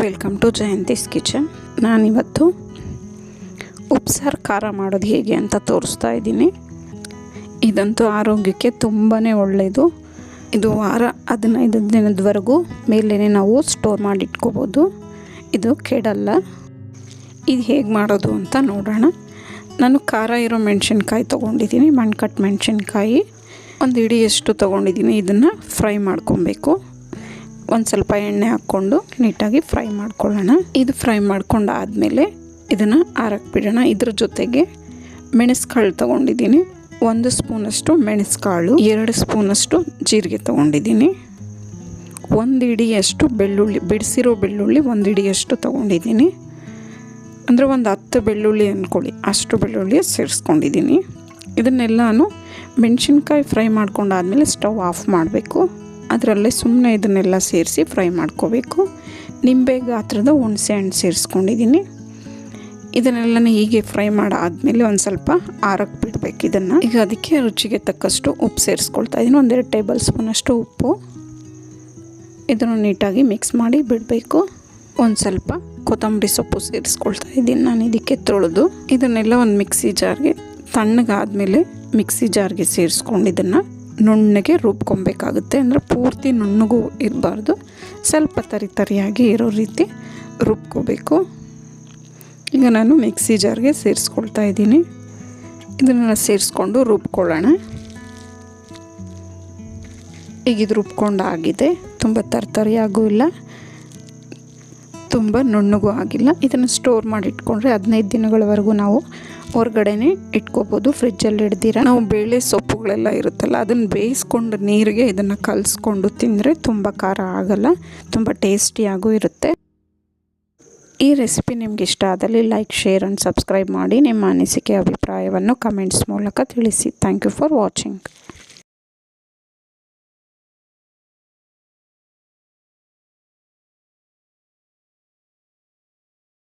Welcome to Jayanthi's kitchen. ನಾನಿವತ್ತು ಉಪ್ಸಾರು ಖಾರ ಮಾಡೋದು ಹೇಗೆ ಅಂತ ತೋರಿಸ್ತಾ ಇದ್ದೀನಿ. ಇದಂತೂ ಆರೋಗ್ಯಕ್ಕೆ ತುಂಬಾ ಒಳ್ಳೆಯದು. ಇದು ವಾರ 15 ದಿನದವರೆಗೂ ಮೇಲೇ ನಾವು ಸ್ಟೋರ್ ಮಾಡಿ ಇಟ್ಕೋಬೋದು. ಇದು ಕೆಡಲ್ಲ. ಇದು ಹೇಗೆ ಮಾಡೋದು ಅಂತ ನೋಡೋಣ. ನಾನು ಖಾರ ಇರೋ ಮೆಣಸಿನ್ಕಾಯಿ ತೊಗೊಂಡಿದ್ದೀನಿ, ಮಣ್ಕಟ್ಟು ಮೆಣಸಿನ್ಕಾಯಿ 1 ಹಿಡಿಯಷ್ಟು ತೊಗೊಂಡಿದ್ದೀನಿ. ಇದನ್ನು ಫ್ರೈ ಮಾಡ್ಕೊಬೇಕು. ಒಂದು ಸ್ವಲ್ಪ ಎಣ್ಣೆ ಹಾಕ್ಕೊಂಡು ನೀಟಾಗಿ ಫ್ರೈ ಮಾಡ್ಕೊಳ್ಳೋಣ. ಇದು ಫ್ರೈ ಮಾಡ್ಕೊಂಡಾದಮೇಲೆ ಇದನ್ನು ಆರಕ್ಕೆ ಬಿಡೋಣ. ಇದ್ರ ಜೊತೆಗೆ ಮೆಣಸುಕಾಳು ತೊಗೊಂಡಿದ್ದೀನಿ, 1 ಸ್ಪೂನಷ್ಟು ಮೆಣಸುಕಾಳು, 2 ಸ್ಪೂನಷ್ಟು ಜೀರಿಗೆ ತೊಗೊಂಡಿದ್ದೀನಿ, 1 ಹಿಡಿಯಷ್ಟು ಬೆಳ್ಳುಳ್ಳಿ, ಬಿಡಿಸಿರೋ ಬೆಳ್ಳುಳ್ಳಿ 1 ಹಿಡಿಯಷ್ಟು ತೊಗೊಂಡಿದ್ದೀನಿ. ಅಂದರೆ ಒಂದು 10 ಬೆಳ್ಳುಳ್ಳಿ ಅಂದ್ಕೊಳ್ಳಿ, ಅಷ್ಟು ಬೆಳ್ಳುಳ್ಳಿ ಸೇರಿಸ್ಕೊಂಡಿದ್ದೀನಿ. ಇದನ್ನೆಲ್ಲನೂ ಮೆಣಸಿನ್ಕಾಯಿ ಫ್ರೈ ಮಾಡ್ಕೊಂಡಾದಮೇಲೆ ಸ್ಟವ್ ಆಫ್ ಮಾಡಬೇಕು. ಅದರಲ್ಲೇ ಸುಮ್ಮನೆ ಇದನ್ನೆಲ್ಲ ಸೇರಿಸಿ ಫ್ರೈ ಮಾಡ್ಕೋಬೇಕು. ನಿಂಬೆ ಗಾತ್ರದ ಹುಣಸೆ ಹಣ್ಣು ಸೇರಿಸ್ಕೊಂಡಿದ್ದೀನಿ. ಇದನ್ನೆಲ್ಲ ಹೀಗೆ ಫ್ರೈ ಮಾಡಾದಮೇಲೆ ಒಂದು ಸ್ವಲ್ಪ ಆರಕ್ಕೆ ಬಿಡಬೇಕು ಇದನ್ನು. ಈಗ ಅದಕ್ಕೆ ರುಚಿಗೆ ತಕ್ಕಷ್ಟು ಉಪ್ಪು ಸೇರಿಸ್ಕೊಳ್ತಾ ಇದ್ದೀನಿ, 1-2 ಟೇಬಲ್ ಸ್ಪೂನಷ್ಟು ಉಪ್ಪು. ಇದನ್ನು ನೀಟಾಗಿ ಮಿಕ್ಸ್ ಮಾಡಿ ಬಿಡಬೇಕು. ಒಂದು ಸ್ವಲ್ಪ ಕೊತ್ತಂಬರಿ ಸೊಪ್ಪು ಸೇರಿಸ್ಕೊಳ್ತಾ ಇದ್ದೀನಿ ನಾನು ಇದಕ್ಕೆ ತೊಳೆದು. ಇದನ್ನೆಲ್ಲ ಒಂದು ಮಿಕ್ಸಿ ಜಾರ್ಗೆ, ತಣ್ಣಗಾದಮೇಲೆ ಮಿಕ್ಸಿ ಜಾರ್ಗೆ ಸೇರಿಸ್ಕೊಂಡು ಇದನ್ನು ನುಣ್ಣಗೆ ರುಬ್ಕೊಬೇಕಾಗುತ್ತೆ. ಅಂದರೆ ಪೂರ್ತಿ ನುಣ್ಣಗೂ ಇರಬಾರ್ದು, ಸ್ವಲ್ಪ ತರಿಯಾಗಿ ಇರೋ ರೀತಿ ರುಬ್ಕೋಬೇಕು. ಈಗ ನಾನು ಮಿಕ್ಸಿ ಜಾರ್ಗೆ ಸೇರಿಸ್ಕೊಳ್ತಾ ಇದ್ದೀನಿ. ಇದನ್ನೆಲ್ಲ ಸೇರಿಸ್ಕೊಂಡು ರುಬ್ಕೊಳ್ಳೋಣ. ಈಗ ಇದು ರುಬ್ಕೊಂಡಾಗಿದೆ. ತುಂಬ ತರಿಯಾಗೂ ಇಲ್ಲ, ತುಂಬ ನುಣ್ಣಗೂ ಆಗಿಲ್ಲ. ಇದನ್ನು ಸ್ಟೋರ್ ಮಾಡಿ ಇಟ್ಕೊಂಡ್ರೆ 15 ದಿನಗಳವರೆಗೂ ನಾವು ಹೊರಗಡೆನೇ ಇಟ್ಕೋಬೋದು, ಫ್ರಿಜ್ಜಲ್ಲಿ ಇಡ್ದಿರ. ನಾವು ಬೇಳೆ ಸೊಪ್ಪುಗಳೆಲ್ಲ ಇರುತ್ತಲ್ಲ, ಅದನ್ನು ಬೇಯಿಸ್ಕೊಂಡು ನೀರಿಗೆ ಇದನ್ನು ಕಲಿಸ್ಕೊಂಡು ತಿಂದರೆ ತುಂಬ ಖಾರ ಆಗಲ್ಲ, ತುಂಬ ಟೇಸ್ಟಿಯಾಗೂ ಇರುತ್ತೆ. ಈ ರೆಸಿಪಿ ನಿಮ್ಗೆ ಇಷ್ಟ ಆದಲ್ಲಿ ಲೈಕ್, ಶೇರ್ ಆ್ಯಂಡ್ ಸಬ್ಸ್ಕ್ರೈಬ್ ಮಾಡಿ. ನಿಮ್ಮ ಅನಿಸಿಕೆ ಅಭಿಪ್ರಾಯವನ್ನು ಕಮೆಂಟ್ಸ್ ಮೂಲಕ ತಿಳಿಸಿ. Thank you for watching.